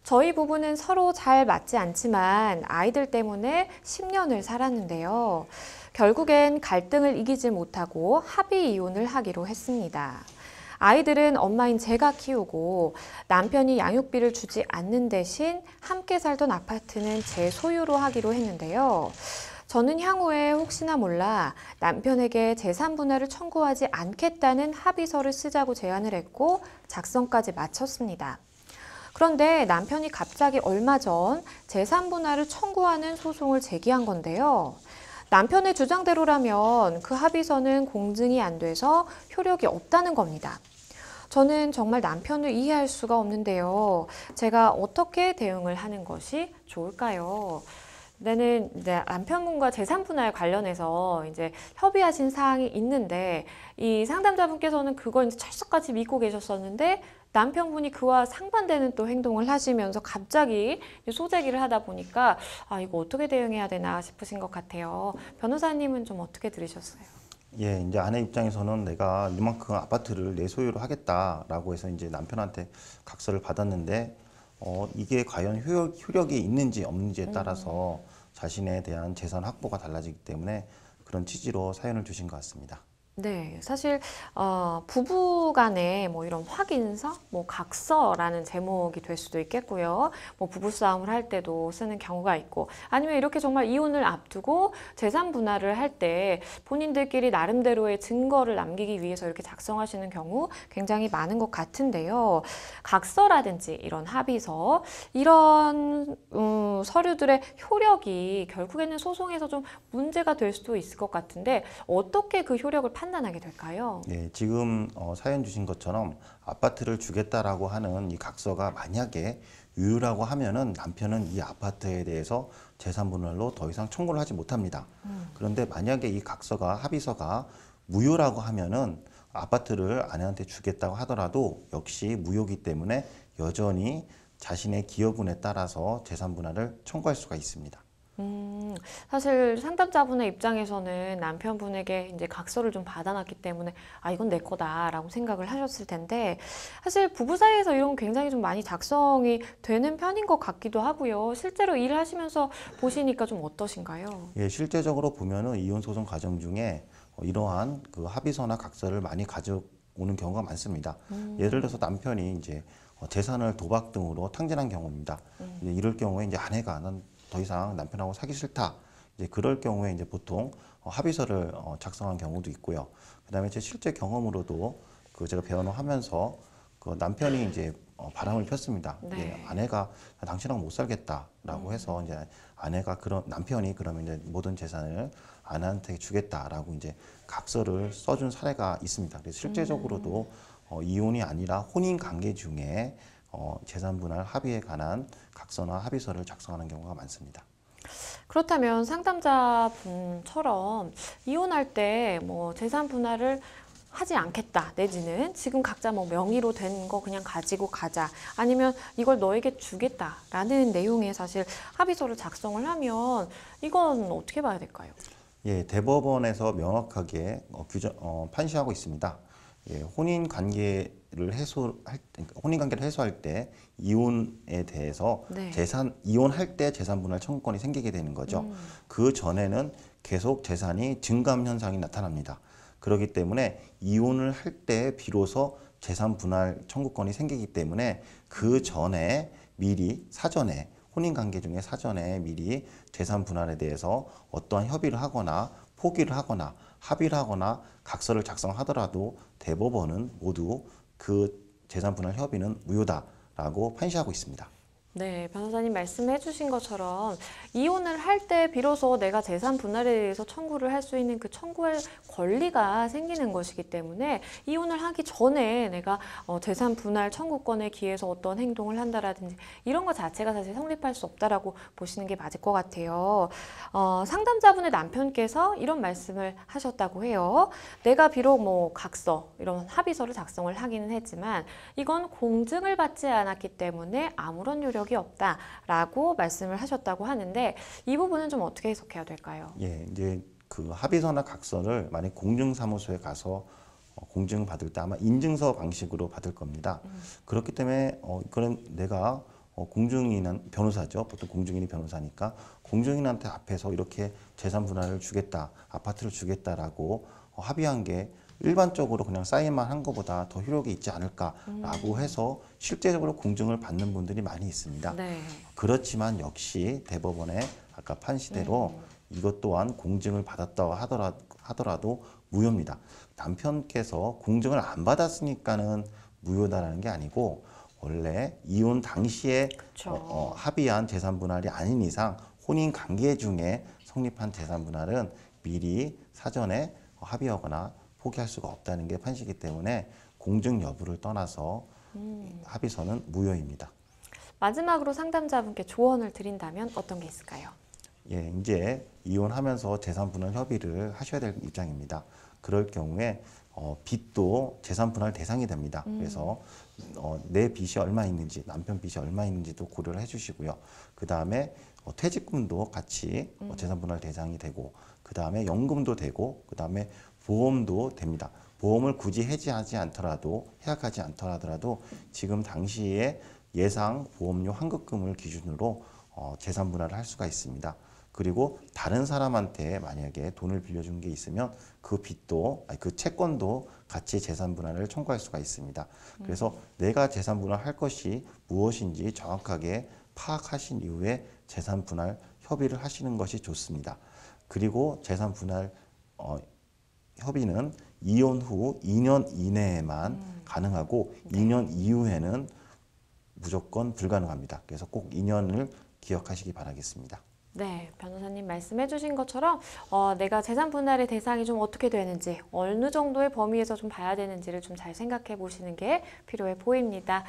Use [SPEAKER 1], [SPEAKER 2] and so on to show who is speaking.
[SPEAKER 1] 저희 부부는 서로 잘 맞지 않지만 아이들 때문에 10년을 살았는데요. 결국엔 갈등을 이기지 못하고 합의 이혼을 하기로 했습니다. 아이들은 엄마인 제가 키우고 남편이 양육비를 주지 않는 대신 함께 살던 아파트는 제 소유로 하기로 했는데요. 저는 향후에 혹시나 몰라 남편에게 재산 분할을 청구하지 않겠다는 합의서를 쓰자고 제안을 했고 작성까지 마쳤습니다. 그런데 남편이 갑자기 얼마 전 재산 분할을 청구하는 소송을 제기한 건데요. 남편의 주장대로라면 그 합의서는 공증이 안 돼서 효력이 없다는 겁니다. 저는 정말 남편을 이해할 수가 없는데요. 제가 어떻게 대응을 하는 것이 좋을까요? 나는 이제 남편분과 재산 분할 관련해서 이제 협의하신 사항이 있는데 이 상담자분께서는 그걸 이제 철석같이 믿고 계셨었는데 남편분이 그와 상반되는 또 행동을 하시면서 갑자기 소재기를 하다 보니까 아 이거 어떻게 대응해야 되나 싶으신 것 같아요. 변호사님은 좀 어떻게 들으셨어요?
[SPEAKER 2] 예, 이제 아내 입장에서는 내가 이만큼 아파트를 내 소유로 하겠다라고 해서 이제 남편한테 각서를 받았는데 이게 과연 효력이 있는지 없는지에 따라서 자신에 대한 재산 확보가 달라지기 때문에 그런 취지로 사연을 주신 것 같습니다.
[SPEAKER 1] 네, 사실 부부 간에 뭐 이런 확인서, 뭐 각서라는 제목이 될 수도 있겠고요. 뭐 부부 싸움을 할 때도 쓰는 경우가 있고, 아니면 이렇게 정말 이혼을 앞두고 재산 분할을 할 때 본인들끼리 나름대로의 증거를 남기기 위해서 이렇게 작성하시는 경우 굉장히 많은 것 같은데요. 각서라든지 이런 합의서, 이런 서류들의 효력이 결국에는 소송에서 좀 문제가 될 수도 있을 것 같은데 어떻게 그 효력을 판단하게 될까요?
[SPEAKER 2] 네, 지금 사연 주신 것처럼 아파트를 주겠다라고 하는 이 각서가 만약에 유효라고 하면은 남편은 이 아파트에 대해서 재산 분할로 더 이상 청구를 하지 못합니다. 그런데 만약에 이 각서가 합의서가 무효라고 하면은 아파트를 아내한테 주겠다고 하더라도 역시 무효기 때문에 여전히 자신의 기여분에 따라서 재산 분할을 청구할 수가 있습니다.
[SPEAKER 1] 사실 상담자분의 입장에서는 남편분에게 이제 각서를 좀 받아놨기 때문에 아 이건 내 거다라고 생각을 하셨을 텐데 사실 부부 사이에서 이런 거 굉장히 좀 많이 작성이 되는 편인 것 같기도 하고요. 실제로 일을 하시면서 보시니까 좀 어떠신가요?
[SPEAKER 2] 예, 실제적으로 보면은 이혼 소송 과정 중에 이러한 그 합의서나 각서를 많이 가져오는 경우가 많습니다. 예를 들어서 남편이 이제 재산을 도박 등으로 탕진한 경우입니다. 이제 이럴 경우에 이제 아내가 난 더 이상 남편하고 사기 싫다. 이제 그럴 경우에 이제 보통 합의서를 작성한 경우도 있고요. 그다음에 제 실제 경험으로도 그 제가 변호하면서 그 남편이 이제 바람을 폈습니다.
[SPEAKER 1] 네.
[SPEAKER 2] 예, 아내가 당신하고 못 살겠다라고 해서 이제 아내가 남편이 그러면 이제 모든 재산을 아내한테 주겠다라고 이제 각서를 써준 사례가 있습니다. 그래서 실제적으로도 이혼이 아니라 혼인 관계 중에 재산 분할 합의에 관한 각서나 합의서를 작성하는 경우가 많습니다.
[SPEAKER 1] 그렇다면 상담자분처럼 이혼할 때 뭐 재산 분할을 하지 않겠다 내지는 지금 각자 뭐 명의로 된 거 그냥 가지고 가자 아니면 이걸 너에게 주겠다라는 내용의 사실 합의서를 작성을 하면 이건 어떻게 봐야 될까요?
[SPEAKER 2] 예, 대법원에서 명확하게 판시하고 있습니다. 예, 혼인 관계를 해소할 때 이혼에 대해서
[SPEAKER 1] 네.
[SPEAKER 2] 이혼할 때 재산 분할 청구권이 생기게 되는 거죠. 그 전에는 계속 재산이 증감 현상이 나타납니다. 그렇기 때문에 이혼을 할 때 비로소 재산 분할 청구권이 생기기 때문에 그 전에 미리 사전에 혼인 관계 중에 사전에 미리 재산 분할에 대해서 어떠한 협의를 하거나 포기를 하거나 합의를 하거나 각서를 작성하더라도 대법원은 모두 그 재산 분할 협의는 무효다라고 판시하고 있습니다.
[SPEAKER 1] 네, 변호사님 말씀해 주신 것처럼 이혼을 할 때 비로소 내가 재산 분할에 대해서 청구를 할 수 있는 그 청구할 권리가 생기는 것이기 때문에 이혼을 하기 전에 내가 재산 분할 청구권에 기해서 어떤 행동을 한다라든지 이런 것 자체가 사실 성립할 수 없다라고 보시는 게 맞을 것 같아요. 상담자분의 남편께서 이런 말씀을 하셨다고 해요. 내가 비록 뭐 각서, 이런 합의서를 작성을 하기는 했지만 이건 공증을 받지 않았기 때문에 아무런 효력이 없다라고 말씀을 하셨다고 하는데 이 부분은 좀 어떻게 해석해야 될까요?
[SPEAKER 2] 예, 이제 그 합의서나 각서를 만약 공증사무소에 가서 공증 받을 때 아마 인증서 방식으로 받을 겁니다. 그렇기 때문에 그럼 내가 공증인은 변호사죠. 보통 공증인이 변호사니까 공증인한테 앞에서 이렇게 재산 분할을 주겠다, 아파트를 주겠다라고 합의한 게 일반적으로 그냥 사인만 한 것보다 더 효력이 있지 않을까라고 해서 실제적으로 공증을 받는 분들이 많이 있습니다.
[SPEAKER 1] 네.
[SPEAKER 2] 그렇지만 역시 대법원의 아까 판시대로 이것 또한 공증을 받았다고 하더라도 무효입니다. 남편께서 공증을 안 받았으니까는 무효다라는 게 아니고 원래 이혼 당시에
[SPEAKER 1] 그렇죠.
[SPEAKER 2] 합의한 재산 분할이 아닌 이상 혼인 관계 중에 성립한 재산 분할은 미리 사전에 합의하거나 포기할 수가 없다는 게 판시기 때문에 공증 여부를 떠나서 합의서는 무효입니다.
[SPEAKER 1] 마지막으로 상담자분께 조언을 드린다면 어떤 게 있을까요?
[SPEAKER 2] 예, 이제 이혼하면서 재산 분할 협의를 하셔야 될 입장입니다. 그럴 경우에 빚도 재산 분할 대상이 됩니다. 그래서 내 빚이 얼마 있는지, 남편 빚이 얼마 있는지도 고려를 해주시고요. 그 다음에 퇴직금도 같이 재산 분할 대상이 되고, 그 다음에 연금도 되고, 그 다음에 보험도 됩니다. 보험을 굳이 해지하지 않더라도, 해약하지 않더라도 지금 당시에 예상 보험료 환급금을 기준으로 재산 분할을 할 수가 있습니다. 그리고 다른 사람한테 만약에 돈을 빌려준 게 있으면 그 빚도, 아니 그 채권도 같이 재산 분할을 청구할 수가 있습니다. 그래서 내가 재산 분할할 것이 무엇인지 정확하게 파악하신 이후에 재산 분할 협의를 하시는 것이 좋습니다. 그리고 재산 분할 협의는 이혼 후 2년 이내에만 가능하고 2년 이후에는 무조건 불가능합니다. 그래서 꼭 2년을 기억하시기 바라겠습니다.
[SPEAKER 1] 네, 변호사님 말씀해 주신 것처럼 내가 재산 분할의 대상이 좀 어떻게 되는지, 어느 정도의 범위에서 좀 봐야 되는지를 좀 잘 생각해 보시는 게 필요해 보입니다.